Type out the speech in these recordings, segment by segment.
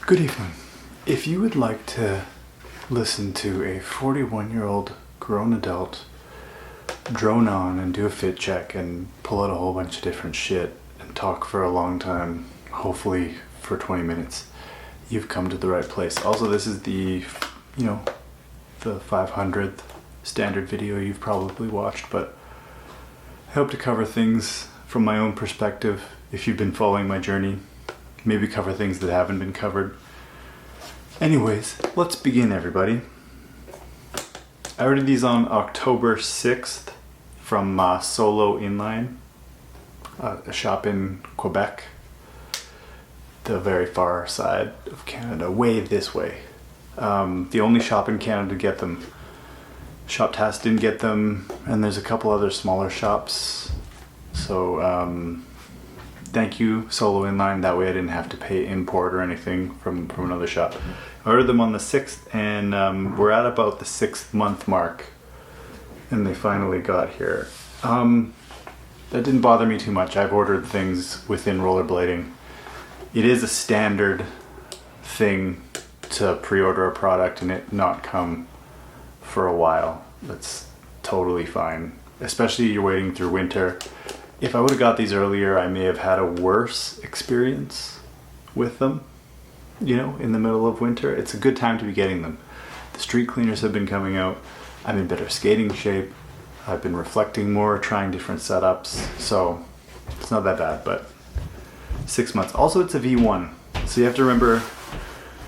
Good evening. If you would like to listen to a 41-year-old grown adult drone on and do a fit check and pull out a whole bunch of different shit and talk for a long time, hopefully for 20 minutes, you've come to the right place. Also, this is the 500th standard video you've probably watched, but I hope to cover things from my own perspective. If you've been following my journey, maybe cover things that haven't been covered. Anyways, let's begin, everybody. I ordered these on October 6th from Solo Inline, a shop in Quebec, the very far side of Canada, way this way. The only shop in Canada to get them. Shop Task didn't get them, and there's a couple other smaller shops. So thank you, Solo Inline. That way I didn't have to pay import or anything from another shop. I ordered them on the 6th, and we're at about the 6th month mark, and they finally got here. That didn't bother me too much. I've ordered things within rollerblading. It is a standard thing to pre-order a product and it not come for a while. That's totally fine, especially you're waiting through winter. If I would have got these earlier, I may have had a worse experience with them, in the middle of winter. It's a good time to be getting them. The street cleaners have been coming out. I'm in better skating shape. I've been reflecting more, trying different setups. So it's not that bad, but 6 months. Also, it's a V1. So you have to remember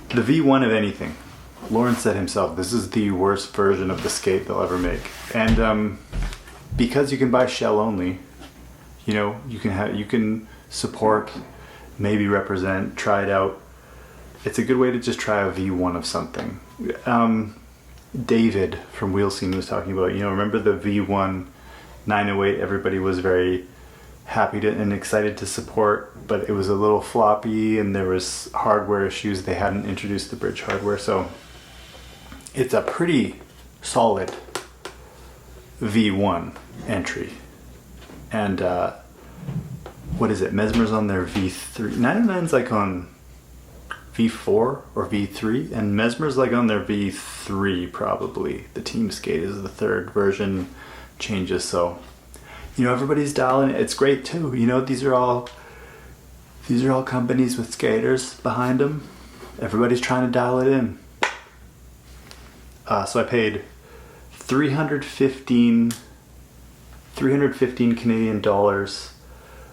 the V1 of anything. Lawrence said himself, this is the worst version of the skate they'll ever make. And because you can buy shell only, you can support, maybe represent, try it out. It's a good way to just try a V1 of something. David from Wheel Scene was talking about, remember the V1 908? Everybody was very happy and excited to support, but it was a little floppy and there was hardware issues. They hadn't introduced the bridge hardware, so it's a pretty solid V1 entry. And what is it? Mesmer's on their V3. 909's like on V4 or V3, and Mesmer's like on their V3 probably. The Team Skate is the third version changes, so everybody's dialing it. It's great too. These are all companies with skaters behind them. Everybody's trying to dial it in. So I paid 315 Canadian dollars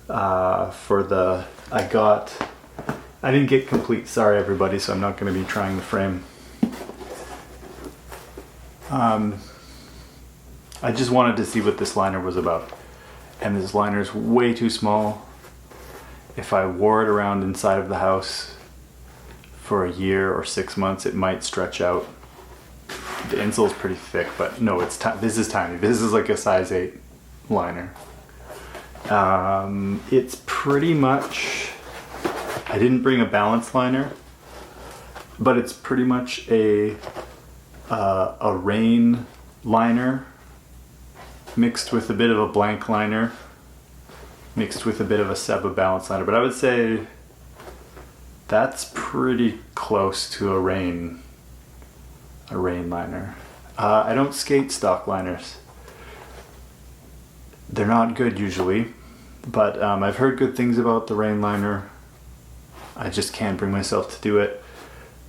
for the. I didn't get complete. Sorry, everybody. So I'm not going to be trying the frame. I just wanted to see what this liner was about. And this liner is way too small. If I wore it around inside of the house for a year or 6 months, it might stretch out. The insole is pretty thick, but no, this is tiny. This is like a size 8 liner. It's pretty much, I didn't bring a balance liner, but it's pretty much a rain liner mixed with a bit of a blank liner, mixed with a bit of a Seba balance liner. But I would say that's pretty close to a rain liner. I don't skate stock liners. They're not good usually, but I've heard good things about the rain liner. I just can't bring myself to do it.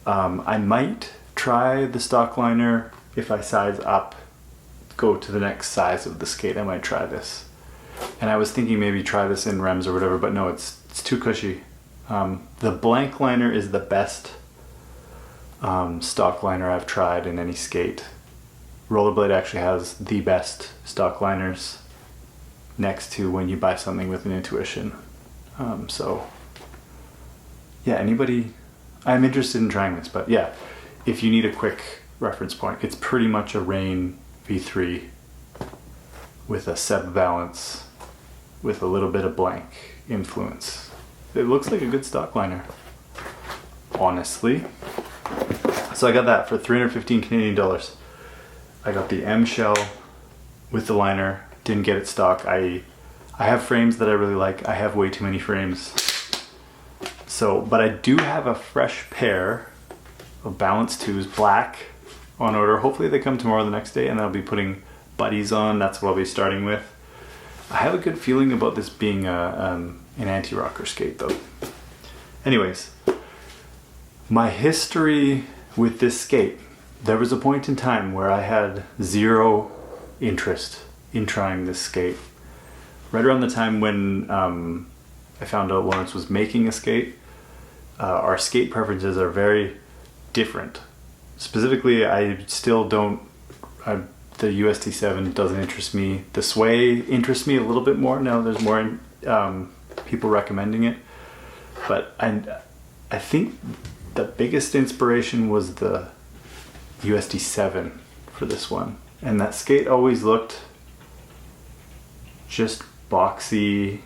I might try the stock liner if I size up, go to the next size of the skate. I might try this. And I was thinking maybe try this in Rems or whatever, but no, it's too cushy. The blank liner is the best stock liner I've tried in any skate. Rollerblade actually has the best stock liners next to when you buy something with an Intuition. So yeah, I'm interested in trying this, but yeah, if you need a quick reference point, it's pretty much a Rain V3 with a Seb balance with a little bit of blank influence. It looks like a good stock liner, honestly. So I got that for 315 Canadian dollars. I got the M shell with the liner. Didn't get it stock. I have frames that I really like. I have way too many frames. So, but I do have a fresh pair of Balance 2s, black, on order. Hopefully they come tomorrow or the next day, and I'll be putting Buddies on. That's what I'll be starting with. I have a good feeling about this being an anti-rocker skate though. Anyways, my history with this skate. There was a point in time where I had zero interest in trying this skate. Right around the time when I found out Lawrence was making a skate, our skate preferences are very different. Specifically, I still don't, the UST7 doesn't interest me. The Sway interests me a little bit more now. There's more people recommending it. But I think the biggest inspiration was the UST7 for this one. And that skate always looked just boxy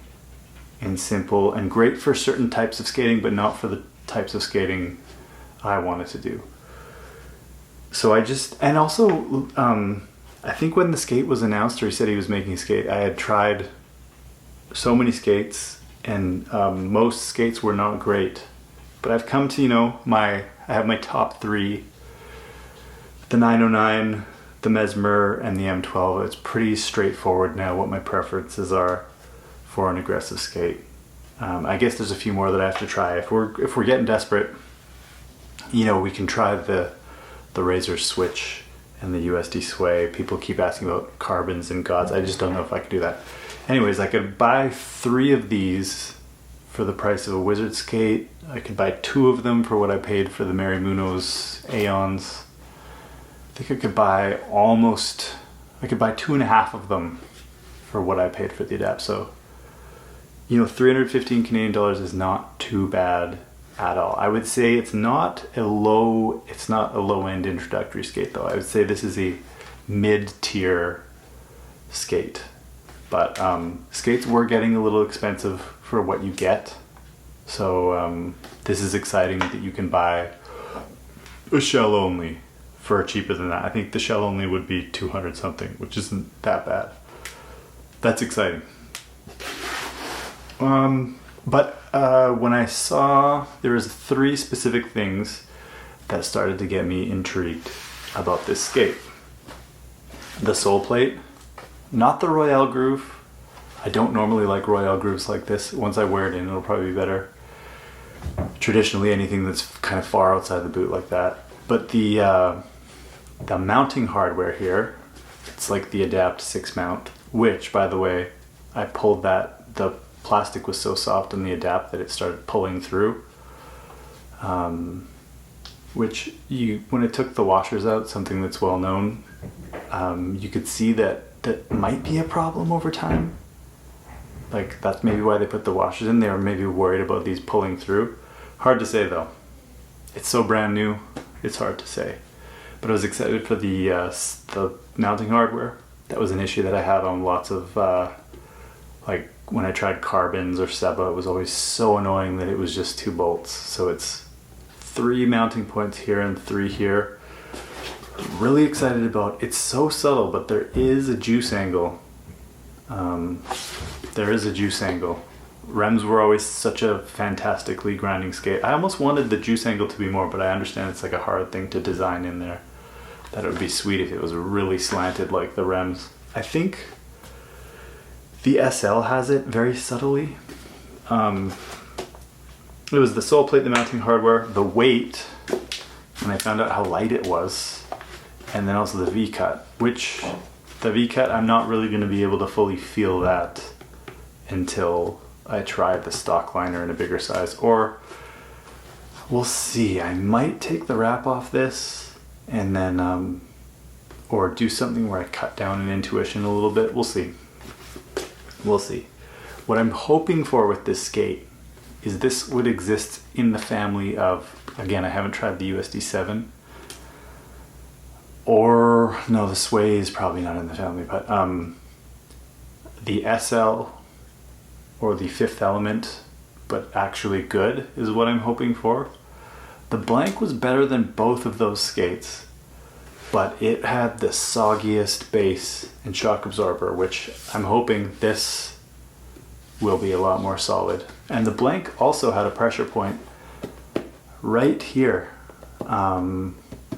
and simple and great for certain types of skating, but not for the types of skating I wanted to do. So and also, I think when the skate was announced, or he said he was making a skate, I had tried so many skates, and most skates were not great. But I've come to, I have my top three: the 909, the Mesmer, and the M12. It's pretty straightforward now what my preferences are for an aggressive skate. I guess there's a few more that I have to try. If we're getting desperate, we can try the Razor Switch and the USD Sway. People keep asking about carbons and gods. I just don't know if I could do that. Anyways, I could buy 3 of these for the price of a Wizard skate. I could buy 2 of them for what I paid for the Mary Munoz Aeons. I think I could buy 2.5 of them for what I paid for the Adapt. So, 315 Canadian dollars is not too bad at all. I would say it's not a low end introductory skate though. I would say this is a mid-tier skate. But skates were getting a little expensive for what you get. So this is exciting that you can buy a shell only for cheaper than that. I think the shell only would be 200 something, which isn't that bad. That's exciting. But when I saw, there was 3 specific things that started to get me intrigued about this skate. The sole plate, not the Royale groove. I don't normally like Royale grooves like this. Once I wear it in, it'll probably be better. Traditionally, anything that's kind of far outside the boot like that. But the mounting hardware here, it's like the Adapt 6 mount, which, by the way, I pulled that, the plastic was so soft on the Adapt that it started pulling through. Which when it took the washers out, something that's well known, you could see that might be a problem over time. Like that's maybe why they put the washers in. They were maybe worried about these pulling through. Hard to say though. It's so brand new, it's hard to say. But I was excited for the mounting hardware. That was an issue that I had on lots of like when I tried carbons or Seba. It was always so annoying that it was just 2 bolts. So it's 3 mounting points here and 3 here. Really excited about. It's so subtle, but there is a juice angle. Rems were always such a fantastically grinding skate. I almost wanted the juice angle to be more, but I understand it's like a hard thing to design in there. That it would be sweet if it was really slanted like the Rems. I think the SL has it very subtly. It was the sole plate, the mounting hardware, the weight, and I found out how light it was, and then also the V-cut, which the V-cut, I'm not really going to be able to fully feel that until I try the stock liner in a bigger size, or we'll see. I might take the wrap off this and then or do something where I cut down in intuition a little bit. We'll see. What I'm hoping for with this skate is this would exist in the family of, again, I haven't tried the USD7, or no, the Sway is probably not in the family, but the SL or the Fifth Element, but actually good, is what I'm hoping for. The Blank was better than both of those skates, but it had the soggiest base and shock absorber, which I'm hoping this will be a lot more solid. And the blank also had a pressure point right here,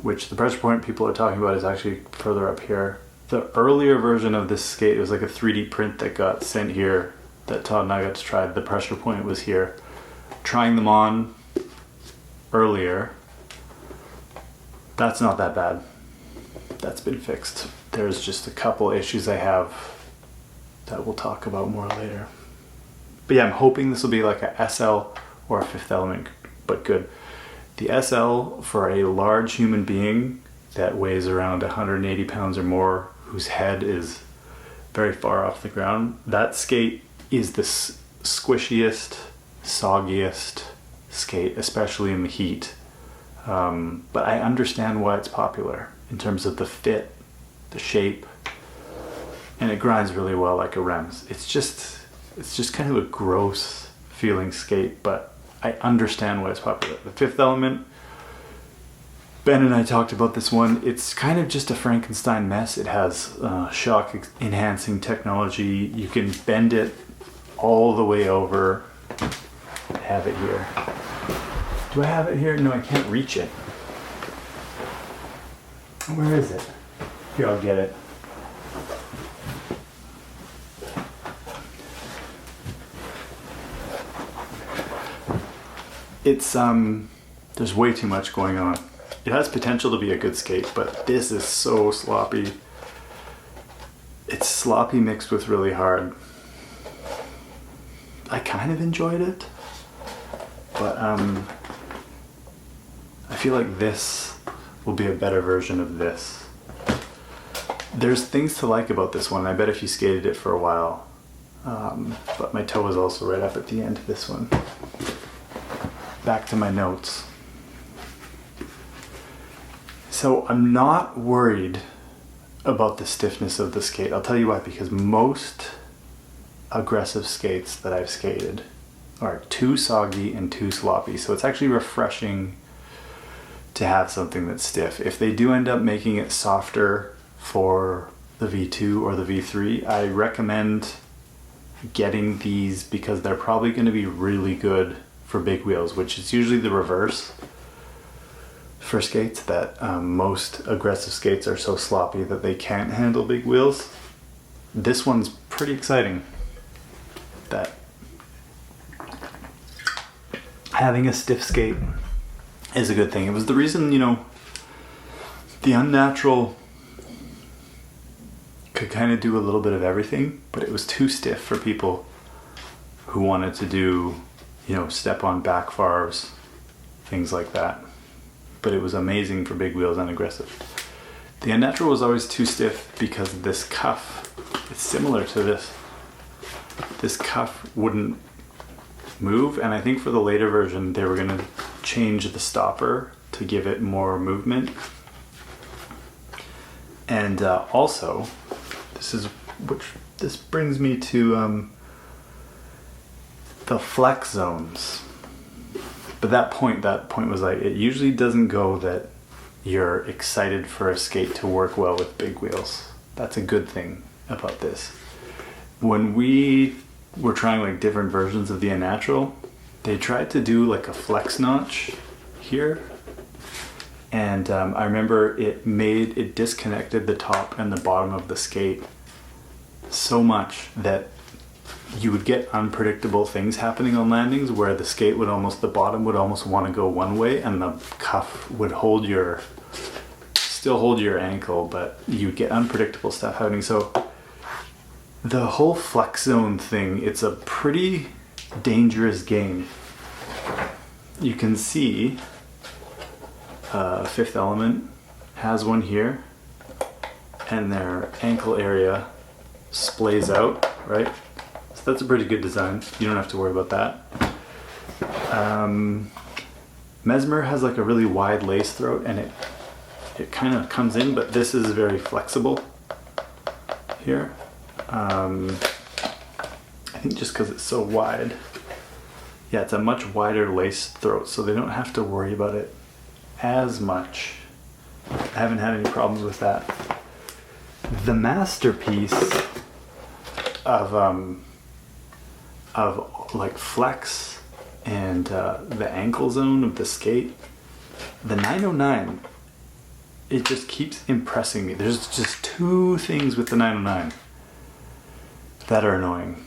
which the pressure point people are talking about is actually further up here. The earlier version of this skate, it was like a 3D print that got sent here that Todd and I got to try. The pressure point was here. Trying them on earlier, that's not that bad. That's been fixed. There's just a couple issues I have that we'll talk about more later. But yeah, I'm hoping this will be like a SL or a Fifth Element, but good. The SL for a large human being that weighs around 180 pounds or more, whose head is very far off the ground, that skate is the squishiest, soggiest skate, especially in the heat. But I understand why it's popular in terms of the fit, the shape, and it grinds really well like a Rems. It's just kind of a gross feeling skate, but I understand why it's popular. The Fifth Element, Ben and I talked about this one. It's kind of just a Frankenstein mess. It has shock enhancing technology. You can bend it all the way over. I have it here. Do I have it here? No, I can't reach it. Where is it? Here, I'll get it. It's, there's way too much going on. It has potential to be a good skate, but this is so sloppy. It's sloppy mixed with really hard. I kind of enjoyed it, but I feel like this will be a better version of this. There's things to like about this one. I bet if you skated it for a while. But my toe is also right up at the end of this one. Back to my notes. So I'm not worried about the stiffness of the skate. I'll tell you why, because most aggressive skates that I've skated are too soggy and too sloppy. So it's actually refreshing to have something that's stiff. If they do end up making it softer for the V2 or the V3, I recommend getting these because they're probably going to be really good for big wheels, which is usually the reverse for skates, that most aggressive skates are so sloppy that they can't handle big wheels. This one's pretty exciting, that having a stiff skate is a good thing. It was the reason, the Unnatural could kind of do a little bit of everything, but it was too stiff for people who wanted to do, step on back fars, things like that. But it was amazing for big wheels and aggressive. The Unnatural was always too stiff because this cuff, it's similar to this. This cuff wouldn't move, and I think for the later version they were going to change the stopper to give it more movement. And also, this brings me to the flex zones. But that point was like, it usually doesn't go that you're excited for a skate to work well with big wheels. That's a good thing about this. When we were trying like different versions of the Unnatural, they tried to do like a flex notch here. And I remember it disconnected the top and the bottom of the skate so much that you would get unpredictable things happening on landings where the bottom would almost want to go one way and the cuff would still hold your ankle, but you'd get unpredictable stuff happening. So the whole flex zone thing, it's a pretty dangerous game. You can see Fifth Element has one here and their ankle area splays out, right? So that's a pretty good design. You don't have to worry about that. Mesmer has like a really wide lace throat and it kind of comes in, but this is very flexible here. I think just because it's so wide. Yeah, it's a much wider lace throat, so they don't have to worry about it as much. I haven't had any problems with that. The masterpiece of of like flex and the ankle zone of the skate, the 909, it just keeps impressing me. There's just two things with the 909 that are annoying.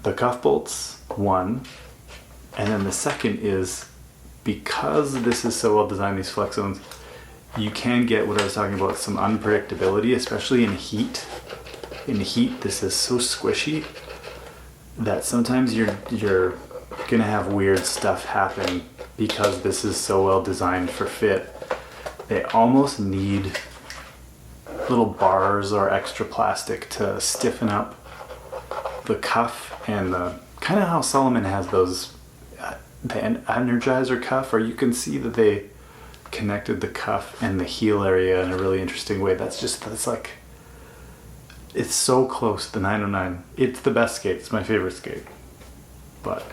The cuff bolts, one, and then the second is, because this is so well designed, these flex zones, you can get what I was talking about, some unpredictability, especially in heat. In heat, this is so squishy that sometimes you're gonna have weird stuff happen because this is so well designed for fit. They almost need little bars or extra plastic to stiffen up the cuff, and the kind of how Solomon has those the Energizer cuff, or you can see that they connected the cuff and the heel area in a really interesting way. That's like, it's so close. The 909, it's the best skate. It's my favorite skate. But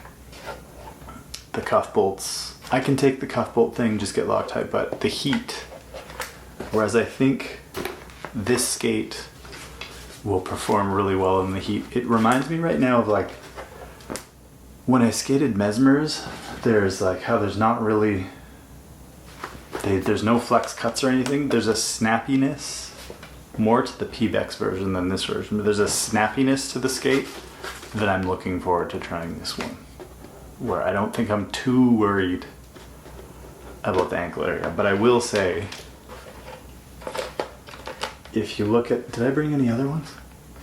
the cuff bolts, I can take the cuff bolt thing, just get Loctite, but the heat, whereas I think this skate will perform really well in the heat. It reminds me right now of like when I skated Mesmers. There's like how there's not really, there's no flex cuts or anything. There's a snappiness, more to the PBEX version than this version, but there's a snappiness to the skate that I'm looking forward to trying this one, where I don't think I'm too worried about the ankle area. But I will say, if you look at, did I bring any other ones?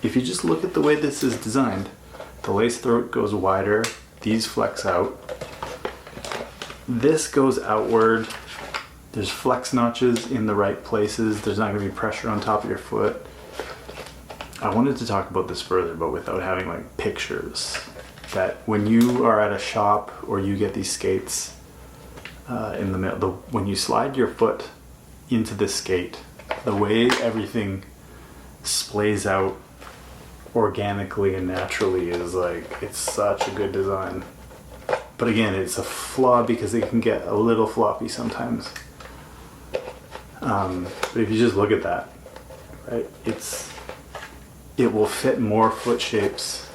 If you just look at the way this is designed, the lace throat goes wider, these flex out, this goes outward, there's flex notches in the right places, there's not going to be pressure on top of your foot. I wanted to talk about this further, but without having like pictures, that when you are at a shop or you get these skates in the mail, when you slide your foot into the skate, the way everything splays out organically and naturally is like, it's such a good design. But again, it's a flaw because it can get a little floppy sometimes. But if you just look at that, right, it will fit more foot shapes,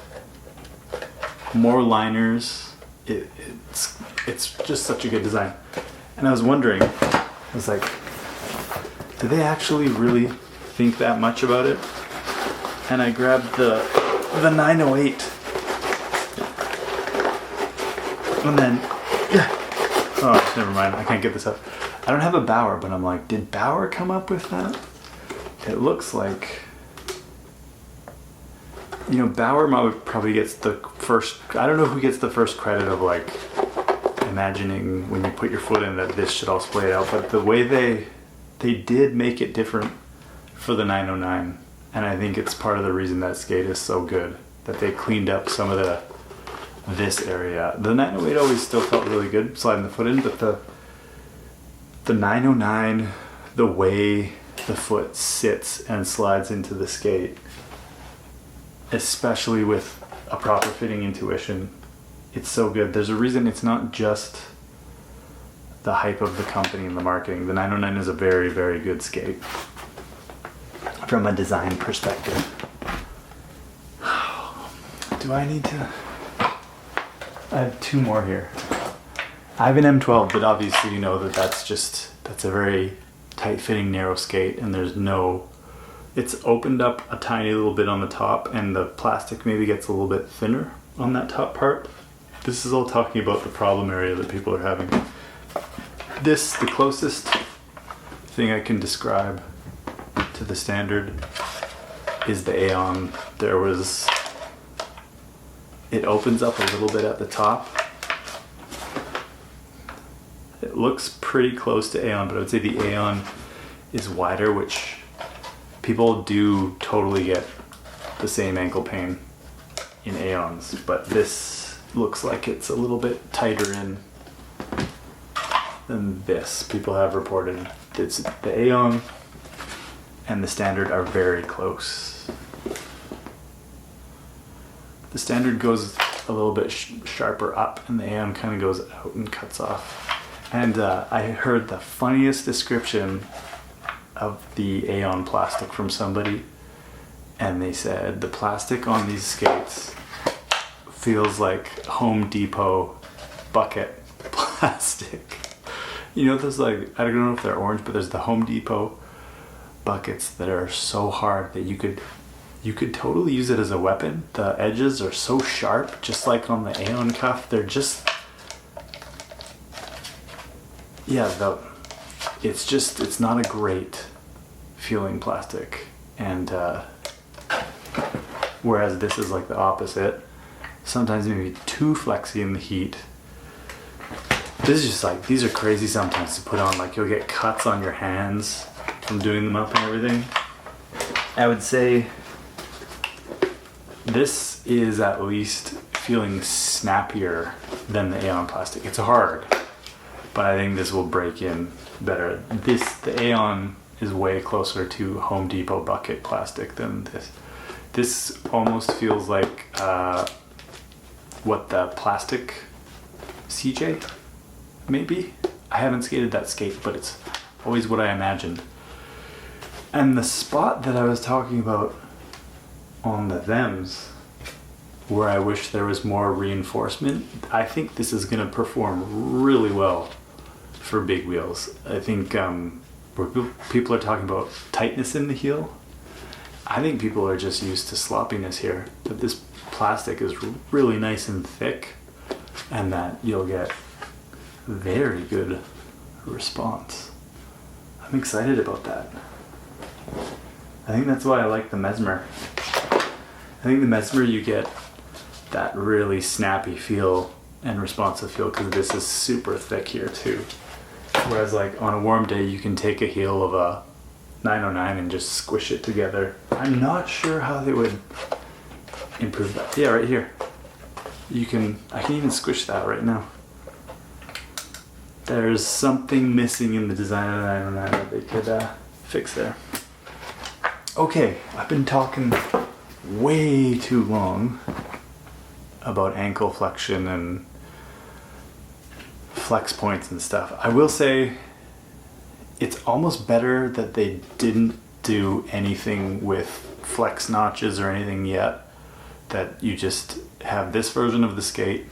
more liners. It's just such a good design. And I was wondering, I was like, do they actually really think that much about it? And I grabbed the 908. And then, oh, never mind, I can't get this up. I don't have a Bauer, but I'm like, did Bauer come up with that? It looks like, you know, Bauer probably gets the first, I don't know who gets the first credit of like imagining when you put your foot in that this should all splay out, but the way they did make it different for the 909, and I think it's part of the reason that skate is so good, that they cleaned up some of this area. The 908 always still felt really good sliding the foot in, but the 909, the way the foot sits and slides into the skate, especially with a proper fitting intuition, it's so good. There's a reason it's not just the hype of the company and the marketing. The 909 is a very, very good skate from a design perspective. Do I need to? I have two more here. I have an M12, but obviously you know that's a very tight-fitting narrow skate, and it's opened up a tiny little bit on the top, and the plastic maybe gets a little bit thinner on that top part. This is all talking about the problem area that people are having. The closest thing I can describe to the Standard is the Aeon. It opens up a little bit at the top. It looks pretty close to Aeon, but I would say the Aeon is wider, which people do totally get the same ankle pain in Aeons, but this looks like it's a little bit tighter in than this. People have reported it's the Aeon and the Standard are very close. The Standard goes a little bit sharper up, and the Aeon kind of goes out and cuts off. And I heard the funniest description of the Aeon plastic from somebody, and they said the plastic on these skates feels like Home Depot bucket plastic. You know, there's like, I don't know if they're orange, but there's the Home Depot buckets that are so hard that you could totally use it as a weapon. The edges are so sharp, just like on the Aeon cuff. They're just, yeah, it's not a great feeling plastic. And whereas this is like the opposite, sometimes maybe too flexy in the heat. This is just like, these are crazy sometimes to put on. Like, you'll get cuts on your hands from doing them up and everything. I would say this is at least feeling snappier than the Aeon plastic. It's hard, but I think this will break in better. The Aeon is way closer to Home Depot bucket plastic than this. This almost feels like what the plastic CJ, maybe? I haven't skated that skate, but it's always what I imagined. And the spot that I was talking about on the thems, where I wish there was more reinforcement, I think this is going to perform really well for big wheels. I think where people are talking about tightness in the heel, I think people are just used to sloppiness here. But this plastic is really nice and thick, and that you'll get very good response. I'm excited about that. I think that's why I like the Mesmer. I think the Mesmer, you get that really snappy feel and responsive feel because this is super thick here too. Whereas like on a warm day, you can take a heel of a 909 and just squish it together. I'm not sure how they would improve that. Yeah, right here. I can even squish that right now. There's something missing in the design of the 909 that they could fix there. Okay, I've been talking way too long about ankle flexion and flex points and stuff. I will say it's almost better that they didn't do anything with flex notches or anything yet, that you just have this version of the skate,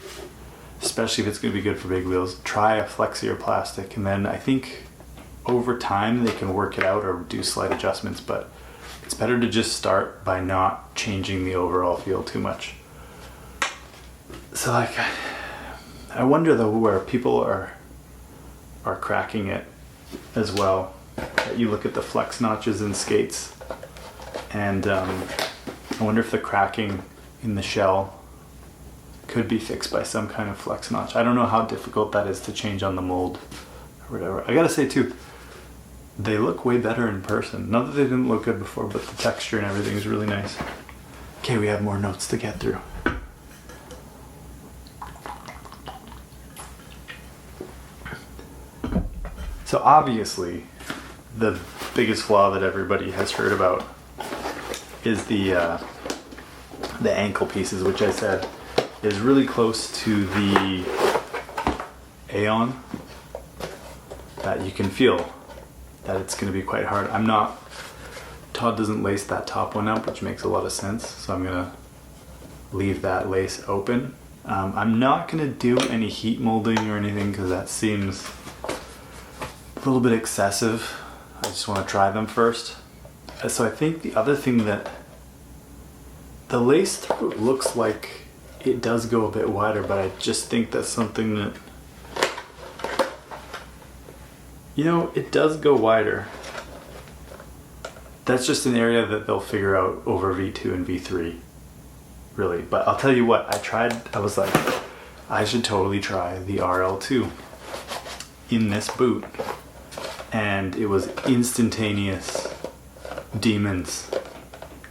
especially if it's going to be good for big wheels. Try a flexier plastic, and then I think over time they can work it out or do slight adjustments, but it's better to just start by not changing the overall feel too much. So like, I wonder though where people are cracking it as well. You look at the flex notches in skates, and I wonder if the cracking in the shell could be fixed by some kind of flex notch. I don't know how difficult that is to change on the mold or whatever. I gotta say too, they look way better in person. Not that they didn't look good before, but the texture and everything is really nice. Okay, we have more notes to get through. So obviously, the biggest flaw that everybody has heard about is the ankle pieces, which I said is really close to the Aeon, that you can feel that it's going to be quite hard. Todd doesn't lace that top one up, which makes a lot of sense, so I'm going to leave that lace open. I'm not going to do any heat molding or anything because that seems a little bit excessive. I just want to try them first. So I think the other thing that the lace through looks like it does go a bit wider, but I just think that's something that, you know, it does go wider. That's just an area that they'll figure out over V2 and V3, really. But I'll tell you what, I was like, I should totally try the RL2 in this boot. And it was instantaneous demons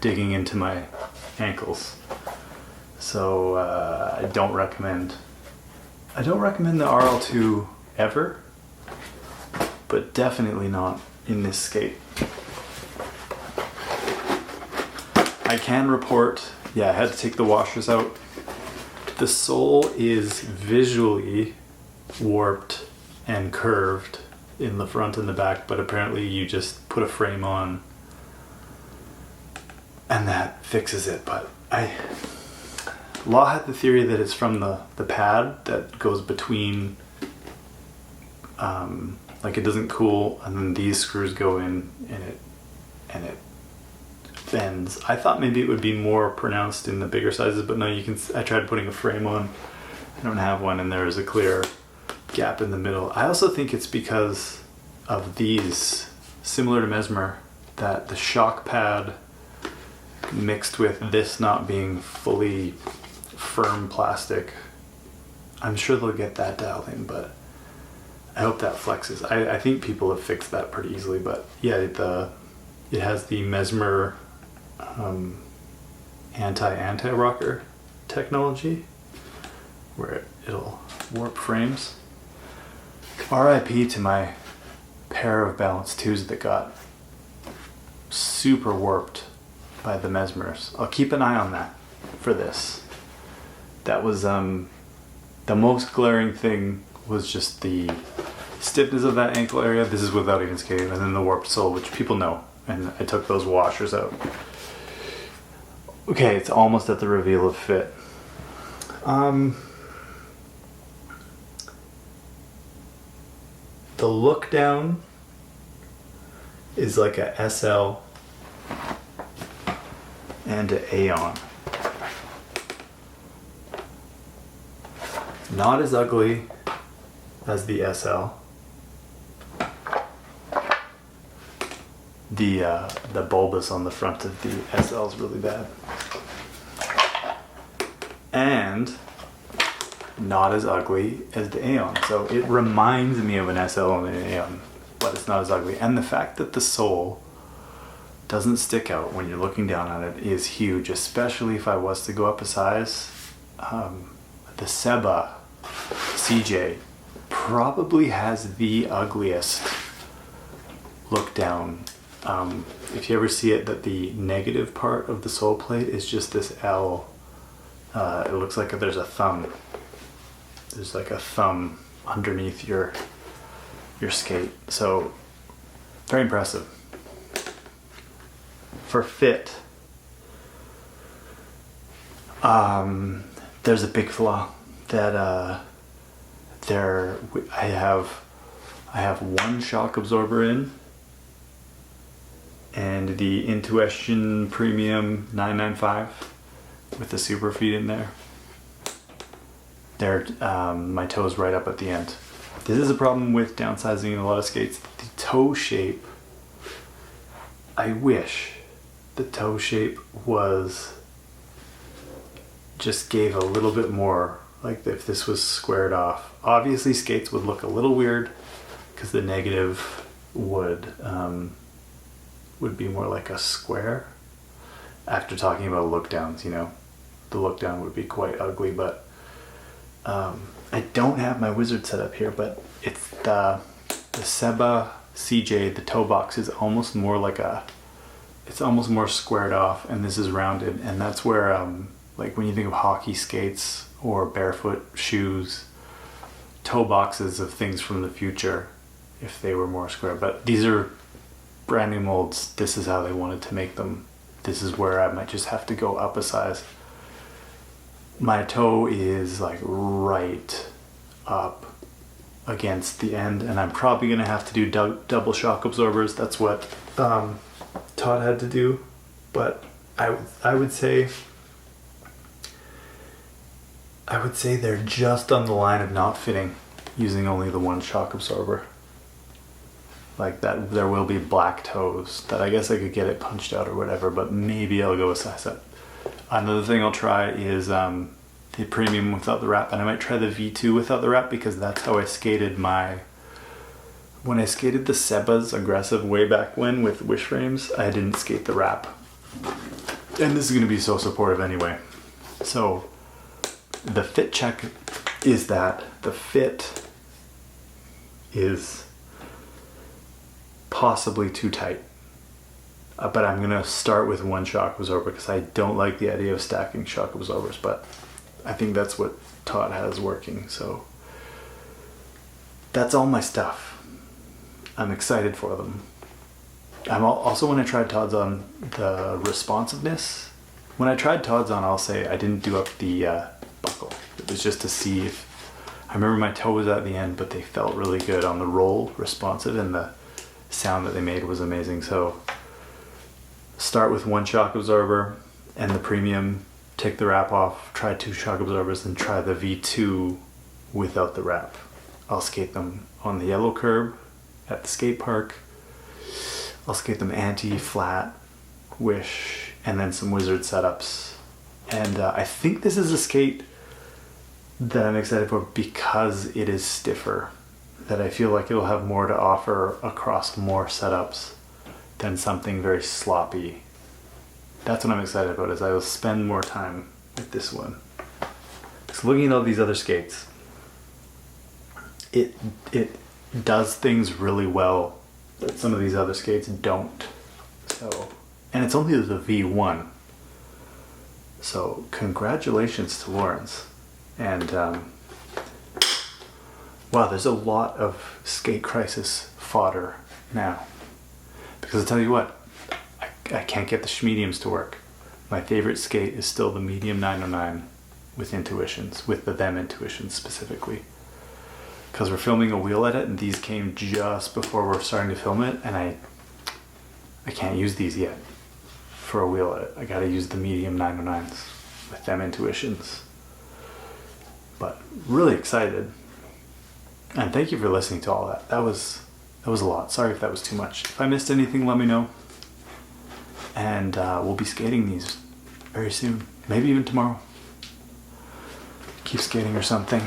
digging into my ankles. So I don't recommend the RL2 ever, but definitely not in this skate. I can report, yeah, I had to take the washers out. The sole is visually warped and curved in the front and the back, but apparently you just put a frame on and that fixes it. But Law had the theory that it's from the pad that goes between, like it doesn't cool, and then these screws go in and it bends. I thought maybe it would be more pronounced in the bigger sizes, but no, you can. I tried putting a frame on. I don't have one, and there is a clear gap in the middle. I also think it's because of these, similar to Mesmer, that the shock pad mixed with this not being fully firm plastic. I'm sure they'll get that dialed in, but I hope that flexes. I think people have fixed that pretty easily, but yeah, it has the Mesmer anti-rocker technology where it'll warp frames. RIP to my pair of Balance 2s that got super warped by the Mesmers. I'll keep an eye on that for this. That was the most glaring thing was just the stiffness of that ankle area. This is without even skating, and then the warped sole, which people know, and I took those washers out. Okay, it's almost at the reveal of fit. The look down is like a SL and an Aeon. Not as ugly as the SL. The bulbous on the front of the SL is really bad. And not as ugly as the Aeon. So it reminds me of an SL and an Aeon, but it's not as ugly. And the fact that the sole doesn't stick out when you're looking down on it is huge, especially if I was to go up a size. The Seba CJ probably has the ugliest look down. If you ever see it, that the negative part of the sole plate is just this L. It looks like there's a thumb. There's like a thumb underneath your skate. So very impressive. For fit, there's a big flaw that I have one shock absorber in, and the Intuition Premium 995 with the super feed in there. My toe's right up at the end. This is a problem with downsizing in a lot of skates. The toe shape, I wish the toe shape just gave a little bit more, like if this was squared off. Obviously skates would look a little weird because the negative would be more like a square. After talking about look downs, the look down would be quite ugly, but I don't have my wizard set up here, but it's the Seba CJ. The toe box is almost more like it's almost more squared off, and this is rounded, and that's where like when you think of hockey skates or barefoot shoes, toe boxes of things from the future, if they were more square. But these are brand new molds. This is how they wanted to make them. This is where I might just have to go up a size. My toe is like right up against the end, and I'm probably gonna have to do double shock absorbers. That's what Todd had to do, but I would say they're just on the line of not fitting using only the one shock absorber. Like that, there will be black toes that I guess I could get it punched out or whatever, but maybe I'll go a size up. Another thing I'll try is the premium without the wrap, and I might try the V2 without the wrap, because that's how I skated when I skated the Sebas aggressive way back when with wish frames. I didn't skate the wrap, and this is going to be so supportive anyway. So the fit check is that the fit is possibly too tight, but I'm gonna start with one shock absorber because I don't like the idea of stacking shock absorbers, but I think that's what Todd has working. So that's all my stuff. I'm excited for them. I'm also, when I tried Todd's on the responsiveness, When I tried Todd's on, I'll say I didn't do up the buckle. It was just to see if, I remember my toe was at the end, but they felt really good on the roll, responsive, and the sound that they made was amazing. So start with 1 shock absorber and the premium, take the wrap off, try 2 shock absorbers, and try the V2 without the wrap. I'll skate them on the yellow curb at the skate park. I'll skate them anti, flat, wish, and then some wizard setups. And I think this is a skate that I'm excited for because it is stiffer, that I feel like it'll have more to offer across more setups than something very sloppy. That's what I'm excited about, is I will spend more time with this one. So looking at all these other skates, it does things really well that some of these other skates don't. So, and it's only the V1. So congratulations to Lawrence. And wow, there's a lot of skate crisis fodder now. Because I'll tell you what, I can't get the mediums to work. My favorite skate is still the medium 909 with intuitions, with the them intuitions specifically. Because we're filming a wheel edit and these came just before we're starting to film it, and I can't use these yet for a wheel edit. I gotta use the medium 909s with them intuitions. But really excited. And thank you for listening to all that. That was a lot. Sorry if that was too much. If I missed anything, let me know. And we'll be skating these very soon. Maybe even tomorrow. Keep skating or something.